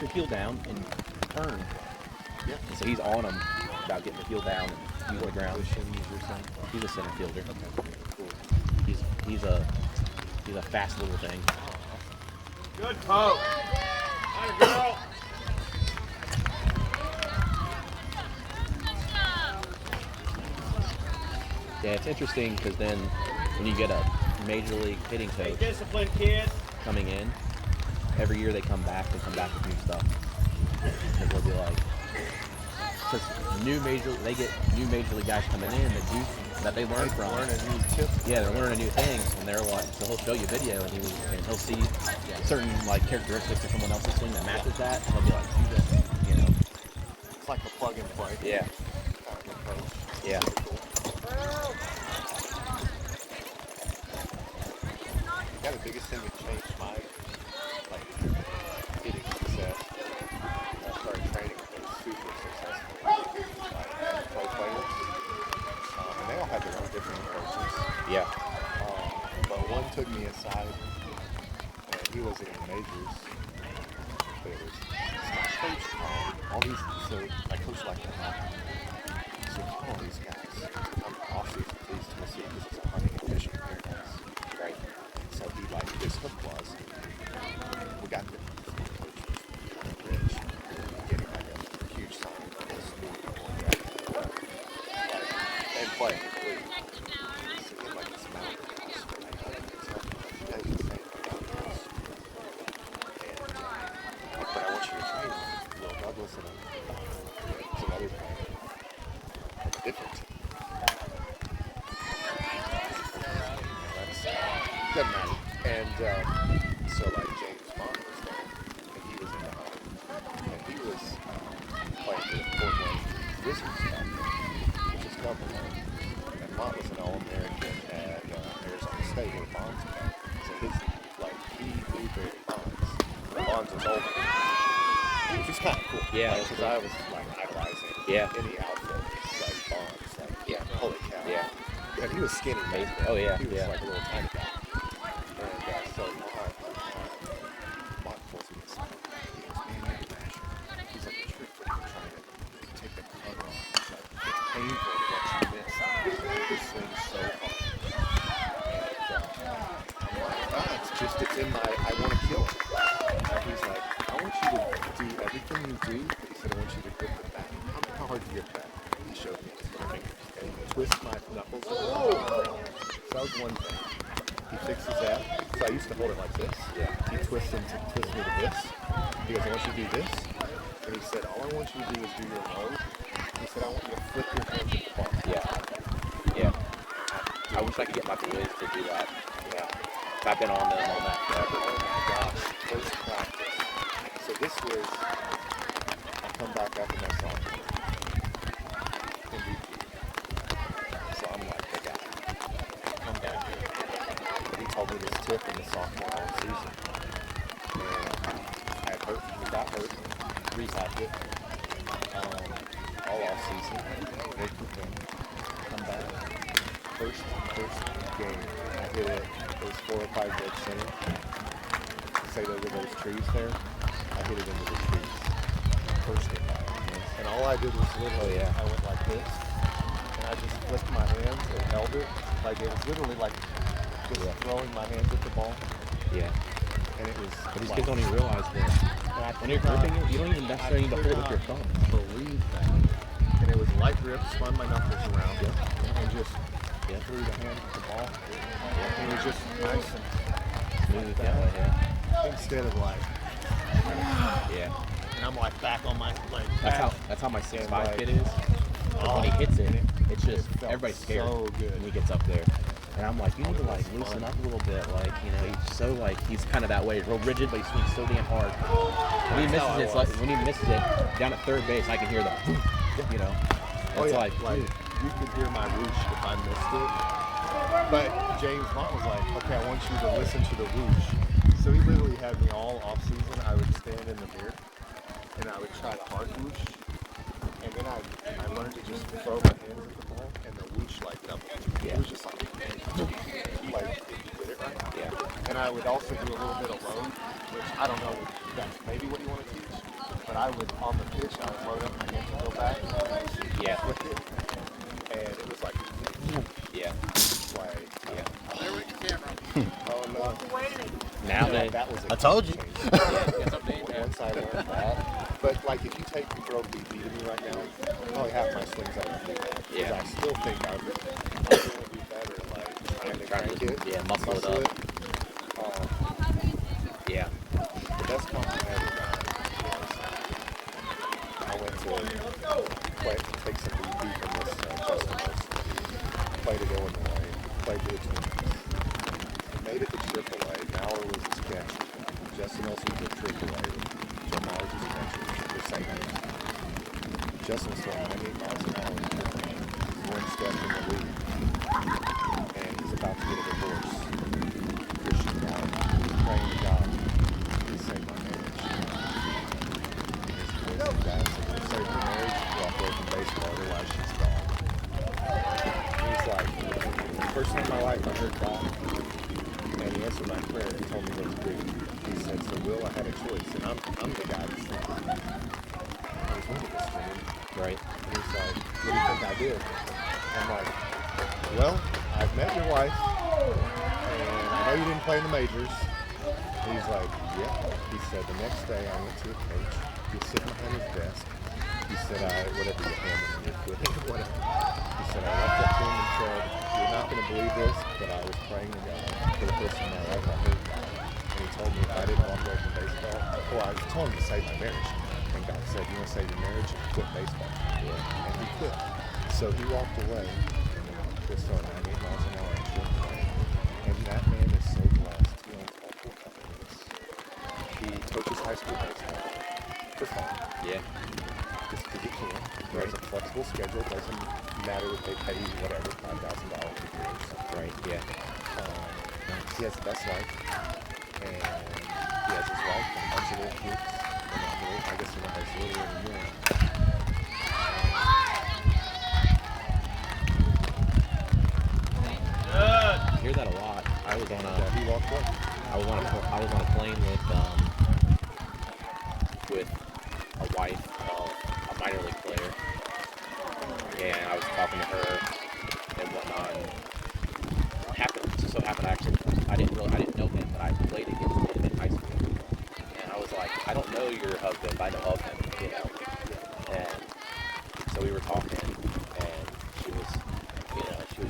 your heel down and turn. Yeah. And so he's on him about getting the heel down and heel on the ground. Position is your son? He's a center fielder. Okay, cool. He's a fast little thing. Good poke. Atta girl. Yeah, it's interesting because then when you get a major league hitting Stay coach disciplined, kid. coming in, every year they come back with new stuff. And they'll be like, because they get new major league guys coming in that they learn from. Learn a new tip. Yeah, they're learning new things, and they're like, so he'll show you a video, and he'll see certain like characteristics of someone else's swing that matches that, and he'll be like, do this, you know? It's like a plug and play. Yeah, Kind of approach. yeah. Yeah, the biggest thing that changed my hitting success. I started training with those super successful pro players, and they all had their own different approaches. Yeah. But one took me aside, and he wasn't in the majors, but it was my coach. All these, so my coach liked to help. So all these guys come off season to East Tennessee because it's a hunting and fishing paradise, right? So he liked his hook was. We got the coach was kind of rich, getting like a huge sign for his school, and playing the league. Seemed like this mountain house for like that was the same house. And but I want you to train Will Douglas and some other players. It's different. Doesn't matter. And so like James Mott was there, and he was in the home, and he was playing for the Fort Wayne Wizards back then, which is Cumberland. And Mott was an All-American at Arizona State where Bonds played. So he knew Barry Bonds. Bonds was older, which was kind of cool. Yeah, because cool. I was like idolizing any outfit like Bonds. Like, holy cow. Yeah. And he was skinny, man. Oh, yeah, He was yeah. like a little tiny guy. And so Mott pulls me aside. He goes, man, you're natural. He's like, the trick for trying to take the cover off. He's like, it's painful to watch you miss. He swings so hard. And I'm like, it's in my, I want to kill him. And he's like, I want you to do everything you do. He said, I want you to grip the bat. How hard do you grip the bat? He showed me his fingers. And he twists my knuckles. So that was one thing. He fixes that. So I used to hold it like this. Yeah. He twists me to this. He goes, I want you to do this. And he said, all I want you to do is do your load. He said, I want you to flip your hands at the ball. Yeah. I wish I could get my boys to do that. Yeah. I've been on them on that forever. Oh my gosh. First practice. So this was, I come back after my sophomore. MVP. So I'm like, the guy. Come down here. He told me this tip in the sophomore all season. And I had hurt, we got hurt, rehabbed it. All off season. They come back. First game, I hit it. It was 4 or 5 dead center. Say over those trees there. I hit it into the trees. First at bat. all I did was literally, I went like this, and I just flipped my hands and held it. Like, it was literally like just throwing my hands at the ball. Yeah. And it was. But these kids don't even realize that when you're gripping it, you don't even necessarily need to hold it with your thumb. Believe that. And it was light grip, spun my knuckles around, and just threw the hand at the ball. And it was just nice and Smooth that way, instead of like, yeah. and I'm like back on my leg. That's how my 6'5" like, kid is. But when he hits it, it's just everybody's scared so good when he gets up there. And I'm like, you need to like loosen up a little bit. Like, you know, he's so like he's kind of that way, real rigid, but he swings so damn hard. When he misses it, it's like when he misses it down at third base, I can hear the, you know. It's like you could hear my whoosh if I missed it. But James Mott was like, okay, I want you to listen to the whoosh. So he literally had me all off season. I would stand in the mirror and I would try the hard whoosh. And then I learned to just throw my hands at the ball and the whoosh like doubled. Yeah. It was just like if you did it right. Yeah. And I would also do a little bit of load, which I don't know if that's maybe what you want to teach. But I would, on the pitch, I would load up my hands and go back. Yeah. With it. And it was like, Yeah. There went your camera. Oh no. Now that was I told you. Once I learned that. But like if you take the throw beat to me right now, probably half my swings I would do that. Yeah. I still think I'm going to do better like trying to crank it. Muscle it up. Yeah. The best compliment I ever got I went to take some BP from this Justin Wilson. Played at Illinois. Played with the Twins. Made it to AAA. Mauer was his catcher. Justin Wilson was at AAA. Joe Mauer was his catcher. They're same age. Justin was throwing 98 miles an hour. One step in the league. And he's about to get a divorce. Christian guy. He's praying to God. He saved my marriage. His voice of God said, "You saved your marriage, walk away from baseball, otherwise she's gone." He's like, the first time in my life I heard God, and he answered my prayer. He told me what to do. He said, "So Will, I had a choice," and I'm the guy that's thinking, I was winning this for me. Right. And he's like, "What do you think I did?" I'm like, "Well, I've met your wife, and I know you didn't play in the majors." He's like, "Yeah." He said, "The next day I went to a coach. He was sitting behind his desk. He said, whatever you hand him, your foot, whatever." He said, "I walked up to him and said, 'You're not going to believe this, but I was praying to God. For the first time in my life, I heard God. And he told me if I didn't walk away from baseball, well, I was telling him to save my marriage. And God said, you want to save your marriage? Quit baseball.'" Yeah. And he quit. So he walked away and just throwing 98 miles an hour in AAA. And that man is so blessed. He owns multiple companies. He coaches high school baseball for fun. Yeah. Just because he can. He has a flexible schedule. Doesn't matter if they pay whatever, $5,000 a year or something. Right. Yeah. He has the best life. And he has his wife and a bunch of little kids. I guess he has littler than you. I hear that a lot. I was on He walked up. I was on a plane with a wife of a minor league player, and I was talking to her and whatnot. I didn't know him, but I played against him in high school, and I was like, I don't know your husband, but I know of him, you know. And so we were talking, and she was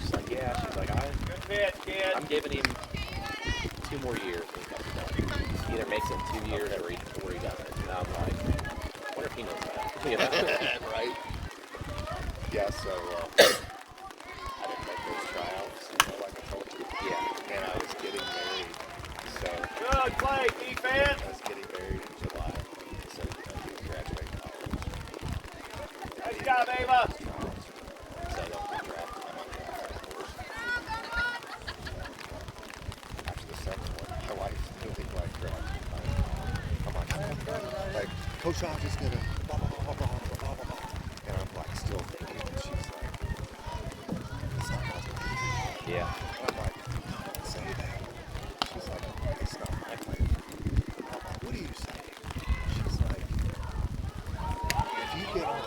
just like, yeah, she's like, Good pitch, kid. I'm giving him 2 more years. He either makes it in 2 years or he doesn't. And I'm like, I wonder if he knows that. You know? Right? Yeah, so I didn't make those tryouts, like I told you. Yeah. And I was getting married. So Good play, defense. I was getting married in July. So he was graduating college. Nice job, Ava. So I don't get drafted. I'm undrafted, of course. After the second one, my wife really grabbed me. I'm like, Coach Hodge is gonna blah blah blah blah blah blah blah blah. And I'm like still thinking, and she's like, it's not my plan. Yeah. And I'm like, don't say that. She's like, it's not my plan. I'm like, what are you saying? She's like, if you get on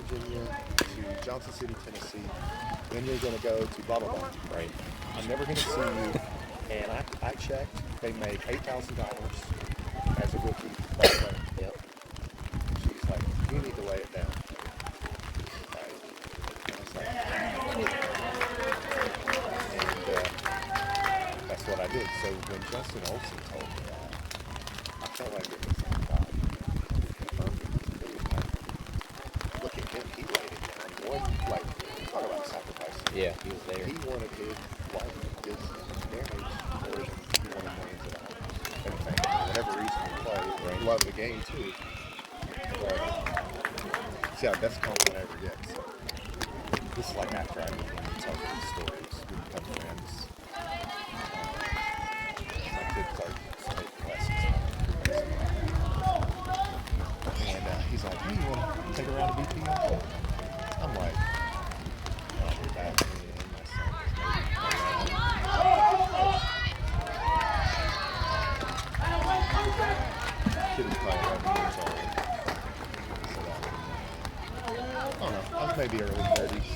Virginia to Johnson City, Tennessee. Then you're going to go to blah, blah, blah. Right. I'm never going to see you. And I checked. They make $8,000 as a rookie. Yep. She's like, you need to weigh it down. Right. And I was like, and that's what I did. So when Justin Olsen told me that, I felt like it was like God confirmed it. It was like, look at him, he laid it down. Like, talk about sacrifice. Yeah, he was there. He wanted his wife, his marriage, more than he wanted millions of dollars. And for whatever reason he played, he loved the game too. But, it's the best compliment I ever get. So, this is like after I meet him, he tells me these stories. We become friends. My kids are taking lessons. And he's like, hey, you want to take a round of BP? I'm like, I'll be back. Kid was probably 11 years old. So I don't know. I was maybe early 30s.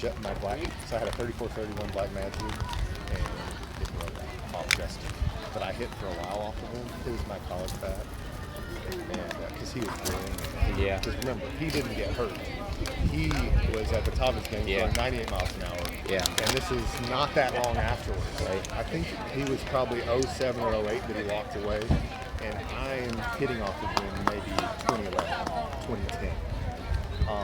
And my black, so I had a 34-31 black Magic and didn't really off Justin. But I hit for a while off of him. It was my college bat. And because he was drilling. Yeah. Because remember, he didn't get hurt. He was at the top of his game throwing 98 miles an hour. Yeah. And this is not that long afterwards. Right. I think he was probably 07 or 08 that he walked away. And I am hitting off of him maybe 2011, 2010.